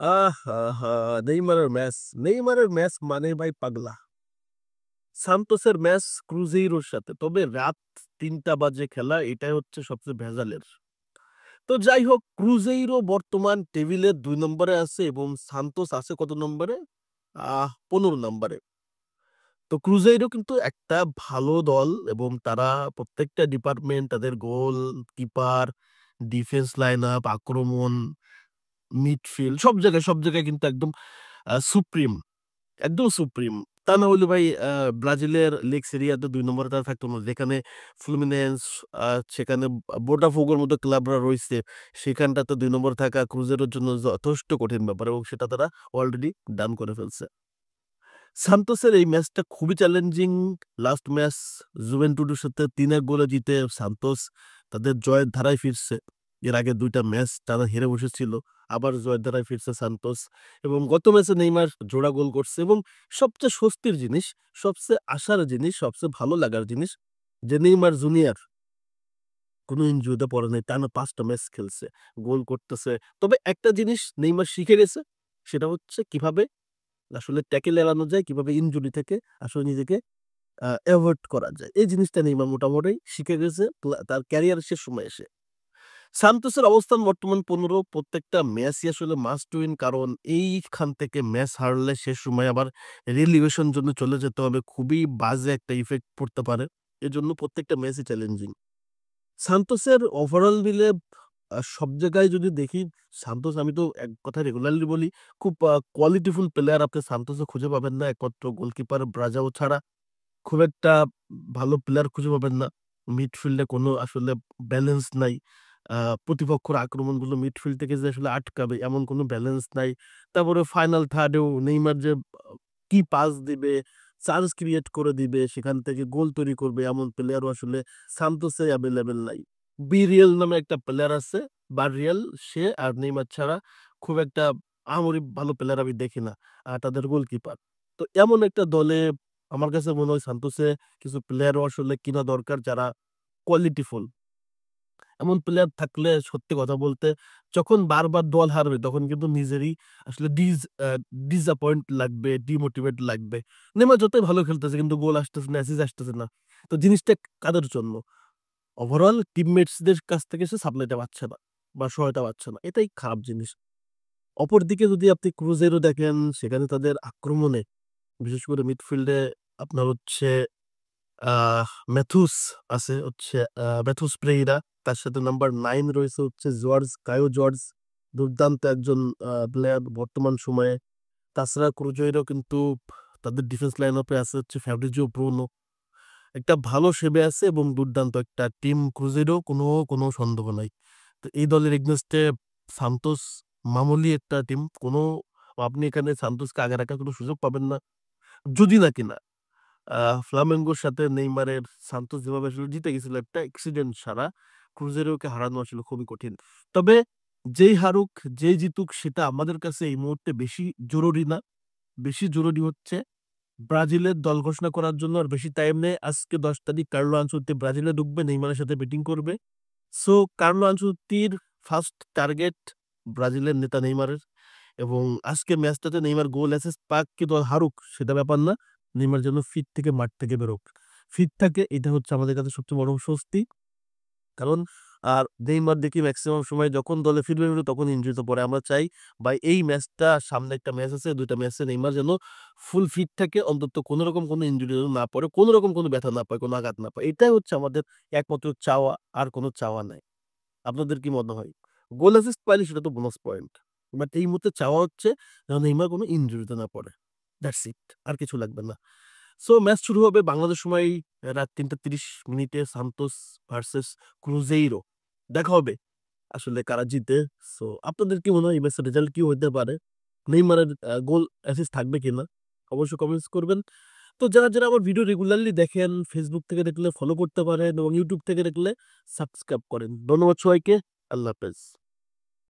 আহা! নেইমারের ম্যাচ মানে ভাই পাগলা। সান্তোসের ম্যাচ ক্রুজেইরোর সাথে। তবে রাত ৩টা বাজে খেলা এটাই হচ্ছে সবচেয়ে ভেজালের। তো যাই হোক ক্রুজেইরো বর্তমান টেবিলে ২ নম্বরে আছে এবং সান্তোস আছে কত নম্বরে? ১৫ নম্বরে। তো ক্রুজেইরো কিন্তু একটা ভালো দল এবং তারা প্রত্যেকটা ডিপার্টমেন্ট তাদের গোল, কিপার, ডিফেন্স লাইনআপ, আক্রমণ, মিডফিল্ড সব জায়গায় কিন্তু একদম সুপ্রিম। একদম সুপ্রিম। তা না হইলে ভাই ব্রাজিলের লীগ সেরিয়াতে ২ নম্বরে তারা থাকতো না। যেখানে ফ্লুমিনেন্স আ সেখানে বোটাফোগোর মতো ক্লাবরা রইছে। সেখানটাতে ২ নম্বরে থাকা ক্রুজেইরোর জন্য যথেষ্ট কঠিন ব্যাপার এবং সেটা তারা অলরেডি ডান করে ফেলছে। সান্তোসের এই ম্যাচটা খুবই চ্যালেঞ্জিং। লাস্ট ম্যাচ জুভেন্টুসের সাথে ৩-১ গোলে জিতে সান্তোস তাদের জয়ের ধারায় ফিরছে। এর আগে ২ টা ম্যাচ টানা হেরে বসেছিল। আবার জয়ের ধারায় ফিরছে সান্তোস এবং গত ম্যাচে নেইমার জোড়া গোল করছে এবং সবচেয়ে স্বস্তির জিনিস, সবচেয়ে আশার জিনিস, সবচেয়ে ভালো লাগার জিনিস যে নেইমার জুনিয়র কোনো ইনজুরিতে পড়ে নাই। টানা ৫ টা ম্যাচ খেলছে। গোল করতেছে। তবে একটা জিনিস নেইমার শিখে গেছে। সেটা হচ্ছে কিভাবে আসলে ট্যাকেল এড়ানো যায়, কিভাবে ইনজুরি থেকে আসলে নিজেকে এভয়েড করা যায়। এই জিনিসটা নেইমার মোটামুটি শিখে গেছে তার ক্যারিয়ারের শেষ সময়ে এসে। সান্তোসের অবস্থান বর্তমান ১৫ প্রত্যেকটা ম্যাচই আসলে মাস্ট উইন কারণ এইখান থেকে ম্যাচ হারলে শেষ সময়ে আবার রেলিগেশন জন্য চলে যেতে হবে। খুবই বাজে একটা ইফেক্ট পড়তে পারে। এজন্য প্রত্যেকটা ম্যাচই চ্যালেঞ্জিং। সান্তোসের ওভারঅল মিলে সব জায়গায় যদি দেখি সান্তোস আমি তো এক কথা রেগুলারলি বলি খুব কোয়ালিটিফুল প্লেয়ার আপনি সান্তোসে খুঁজে পাবেন না। একমাত্র গোলকিপার ব্রাজাও ছাড়া খুব একটা ভালো প্লেয়ার খুঁজে পাবেন না। মিডফিল্ডে কোনো আসলে ব্যালেন্স নাই। আ প্রতিপক্ষের আক্রমণগুলো মিডফিল্ড থেকে যে আসলে আটকাবে এমন কোনো ব্যালেন্স নাই। তারপরে ফাইনাল থার্ড এও নেইমার যে কি পাস দিবে, চান্স ক্রিয়েট করে দিবে, সেখান থেকে গোল তৈরি করবে এমন প্লেয়ারও আসলে সান্তোসে এভেইলেবল নাই। বিরিয়াল নামে একটা প্লেয়ার আছে, বাররিয়াল সে আর নেইমার ছাড়া খুব একটা আহামরি ভালো প্লেয়ার আমি দেখি না। তাদের গোলকিপার। তো এমন একটা দলে আমার কাছে মনে হয় সান্তোসে কিছু প্লেয়ারও আসলে কিনা দরকার যারা কোয়ালিটিফুল। এমন প্লেয়ার থাকলে সত্যি কথা বলতে যখন বারবার দল হারবে তখন কিন্তু নিজেরই আসলে ডিসঅ্যাপয়েন্ট লাগবে, ডিমোটিভেট লাগবে। নেইমার যতই ভালো খেলতেছে কিন্তু গোল আসতেছে না, অ্যাসিস্ট আসতেছে না। তো জিনিসটা কাদের জন্য? ওভারঅল টিমমেটস দের কাছ থেকে সে সাপ্লাইটা পাচ্ছে না বা সহায়তা পাচ্ছে না। এটাই খারাপ জিনিস। অপরদিকে যদি আপনি ক্রুজেইরো দেখেন সেখানে তাদের আক্রমণে বিশেষ করে মিডফিল্ডে আপনার হচ্ছে ম্যাথুস আছে হচ্ছে ম্যাথুস পেরেইরা। তার সাথে নাম্বার ৯ রয়েছে হচ্ছে কায়ো জর্জ। দুর্দান্ত একজন প্লেয়ার বর্তমান সময়ে। তাছাড়া ক্রুজেইরো কিন্তু তাদের ডিফেন্স লাইনআপে আছে হচ্ছে ফ্যাব্রিজিও ব্রুনো। একটা ভালো সেবে আছে এবং দুর্দান্ত একটা টিম ক্রুজেইরো কোনো সন্দেহ নাই। তো এই দলের এগেইনস্টে সান্তোস মামুলি একটা টিম। আপনি এখানে সান্তোসকে আগে রাখার কোনো সুযোগ পাবেন না। যদি না কিনা ফ্লামেঙ্গোর সাথে নেইমারের সান্তোস যেভাবে আসলে জিতে গেছিল একটা অ্যাক্সিডেন্ট ছাড়া ক্রুজেইরোকে হারানো আসলে খুবই কঠিন। তবে যেই হারুক, যেই জিতুক সেটা আমাদের কাছে এই মুহূর্তে বেশি জরুরি না। বেশি জরুরি হচ্ছে ব্রাজিলের দল ঘোষণা করার জন্য আর বেশি টাইম নেই। আজকে ১০ তারিখ কার্লো আনচেলত্তি ব্রাজিলে ঢুকবে, নেইমারের সাথে ব্যাটিং করবে। সো কার্লো আনচেলত্তির ফার্স্ট টার্গেট ব্রাজিলের নেতা নেইমারের এবং আজকের ম্যাচটাতে নেইমার গোল অ্যাসিস্ট পাক কি দল হারুক সেটা ব্যাপার না। নেইমার যেন ফিট থেকে মাঠ থেকে বেরোক। ফিট থাকে এটা হচ্ছে আমাদের কাছে সবচেয়ে বড় স্বস্তি। কারণ নেইমার দেখি মেক্সিমাম সময় যখন দলে ফিরবে তখন ইনজুরিতে পড়ে। আমরা চাই ভাই এই ম্যাচটা সামনে একটা ম্যাচ আছে, ২ টা ম্যাচে নেইমার যেন ফুল ফিট থাকে। অন্তত কোন রকম কোন ইনজুরি যেন না পড়ে, কোন রকম কোন ব্যথা না পায়, কোন আঘাত না পায়। এটাই হচ্ছে আমাদের একমাত্র চাওয়া, আর কোন চাওয়া নাই। আপনাদের কি মনে হয়? গোল অ্যাসিস্ট পাইলে সেটা তো বোনাস পয়েন্ট। বাট এই মুহূর্তে চাওয়া হচ্ছে যেন নেইমার কোন ইনজুরিতে না পড়ে। That's it. আর কিছু লাগবে না। সো ম্যাচ শুরু হবে বাংলাদেশ সময় রাত ৩টা ৩০ মিনিটে সান্তোস ভার্সেস ক্রুজেইরো। দেখা হবে আসলে কারা জিতে। সো আপনাদের কি মনে হয় এই ম্যাচের রেজাল্ট কি হইতে পারে? নেইমারের গোল অ্যাসিস্ট থাকবে কিনা? অবশ্যই কমেন্টস করবেন। তো যারা আমার ভিডিও রেগুলারলি দেখেন, Facebook থেকে দেখলে ফলো করতে পারেন এবং YouTube থেকে দেখলে সাবস্ক্রাইব করেন। ধন্যবাদ সবাইকে। আল্লাহ হাফেজ।